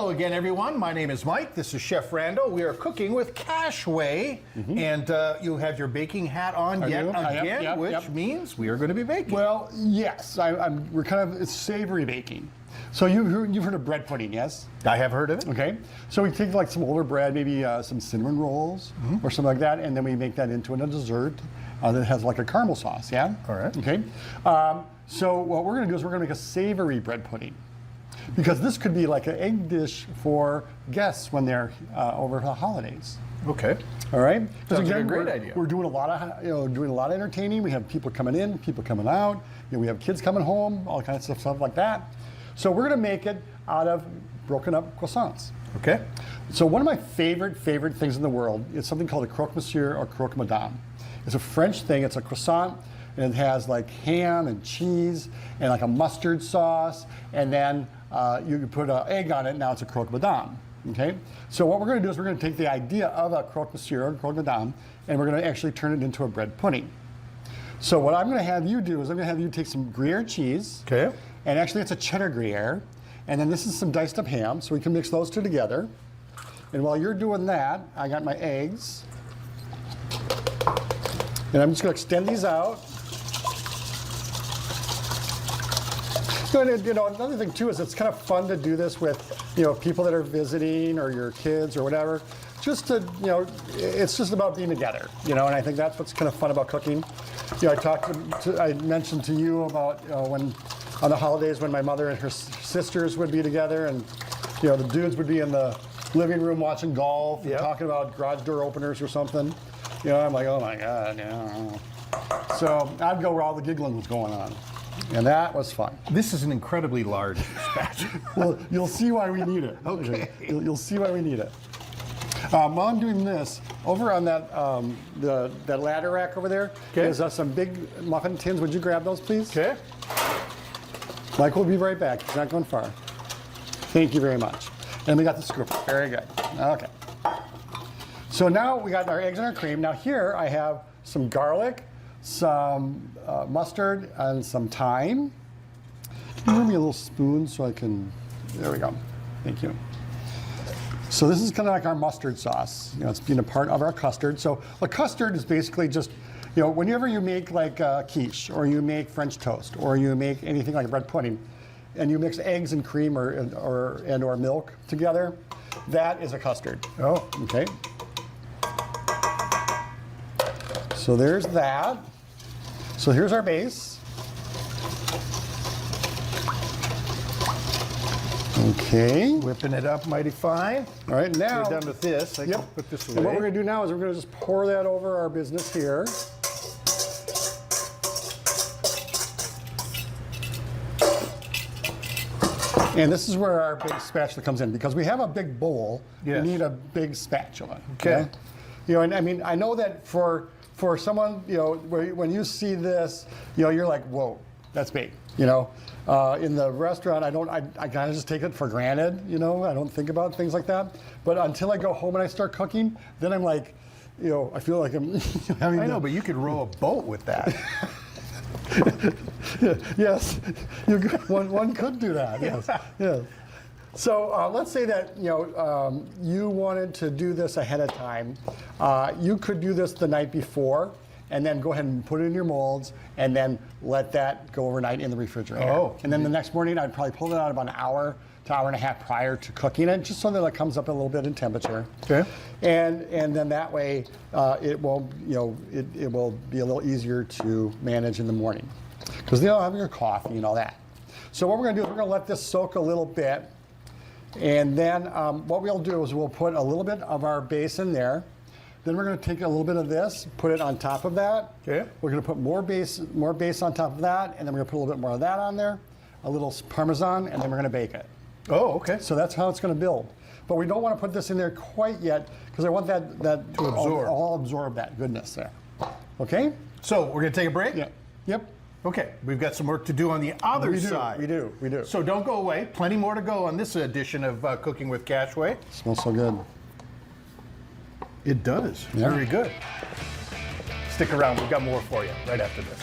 Hello again, everyone. My name is Mike. This is Chef Randall. We are cooking with Cashway, and you have your baking hat on again, which means we are going to be baking. Well, yes, we're kind of, it's savory baking. So you've heard of bread pudding, yes? I have heard of it. Okay, so we take like some older bread, maybe some cinnamon rolls or something like that, and then we make that into a dessert that has like a caramel sauce, yeah? All right. Okay, so what we're gonna do is we're gonna make a savory bread pudding. Because this could be like an egg dish for guests when they're over the holidays. Okay. All right. Sounds like a great idea. We're doing a lot of entertaining. We have people coming in, people coming out. We have kids coming home, all kinds of stuff like that. So we're going to make it out of broken up croissants. Okay. So one of my favorite things in the world is something called a croque monsieur or croque madame. It's a French thing. It's a croissant, and it has like ham and cheese and like a mustard sauce, and then you can put an egg on it. Now it's a croque madame. Okay. So what we're going to do is we're going to take the idea of a croque monsieur or croque madame, and we're going to actually turn it into a bread pudding. So what I'm going to have you do is I'm going to have you take some Gruyere cheese. Okay. And actually it's a cheddar Gruyere. And then this is some diced up ham, so we can mix those two together. And while you're doing that, I got my eggs. And I'm just going to extend these out. You know, another thing too is it's kind of fun to do this with, people that are visiting or your kids or whatever. Just to, it's just about being together, and I think that's what's kind of fun about cooking. I mentioned to you about when on the holidays when my mother and her sisters would be together, and the dudes would be in the living room watching golf and talking about garage door openers or something. I'm like, oh my God, yeah. So I'd go where all the giggling was going on. And that was fun. This is an incredibly large spatula. Well, you'll see why we need it. Okay. You'll see why we need it. While I'm doing this, over on that that ladder rack over there, there's some big muffin tins. Would you grab those, please? Okay. Mike will be right back. He's not going far. Thank you very much. And we got the scooper. Very good. Okay. So now we got our eggs and our cream. Now here I have some garlic, some mustard, and some thyme. Can you give me a little spoon so I can, there we go. Thank you. So this is kind of like our mustard sauce. It's being a part of our custard. So a custard is basically just, whenever you make like quiche, or you make French toast, or you make anything like a bread pudding, and you mix eggs and cream or milk together, that is a custard. Oh. Okay. So there's that. So here's our base. Okay. Whipping it up mighty fine. All right, now we're done with this. I can put this away. And what we're going to do now is we're going to just pour that over our business here. And this is where our big spatula comes in, because we have a big bowl. Yes. We need a big spatula. Okay. And I mean, I know that for someone, when you see this, you're like, whoa, that's big. In the restaurant, I kind of just take it for granted. I don't think about things like that. But until I go home and I start cooking, then I'm like, I feel like I'm having. I know, but you could row a boat with that. Yes, one could do that. Yes, yes. So let's say that you wanted to do this ahead of time. You could do this the night before, and then go ahead and put it in your molds, and then let that go overnight in the refrigerator. Oh. And then the next morning, I'd probably pull it out about an hour to hour and a half prior to cooking it, just so that it comes up a little bit in temperature. Okay. And then that way, it will it will be a little easier to manage in the morning, because having your coffee and all that. So what we're going to do is we're going to let this soak a little bit, and then what we'll do is we'll put a little bit of our base in there. Then we're going to take a little bit of this, put it on top of that. Okay. We're going to put more base on top of that, and then we're going to put a little bit more of that on there, a little Parmesan, and then we're going to bake it. Oh, okay. So that's how it's going to build. But we don't want to put this in there quite yet, because I want that to absorb. all absorb that goodness there. Okay? So we're going to take a break? Yeah. Yep. Okay, we've got some work to do on the other side. We do. So don't go away. Plenty more to go on this edition of Cooking with Cashway. Smells so good. It does. Yeah. Very good. Stick around. We've got more for you right after this.